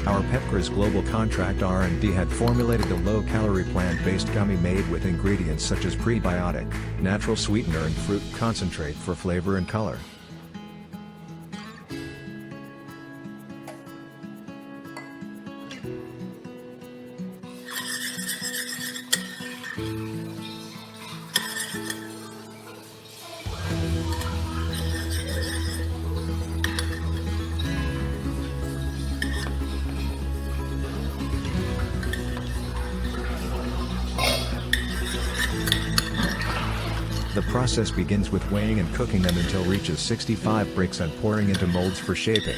Our Pepgris Global Contract R&D had formulated a low-calorie plant-based gummy made with ingredients such as prebiotic, natural sweetener and fruit concentrate for flavor and color. The process begins with weighing and cooking them until reaches 65 brix and pouring into molds for shaping.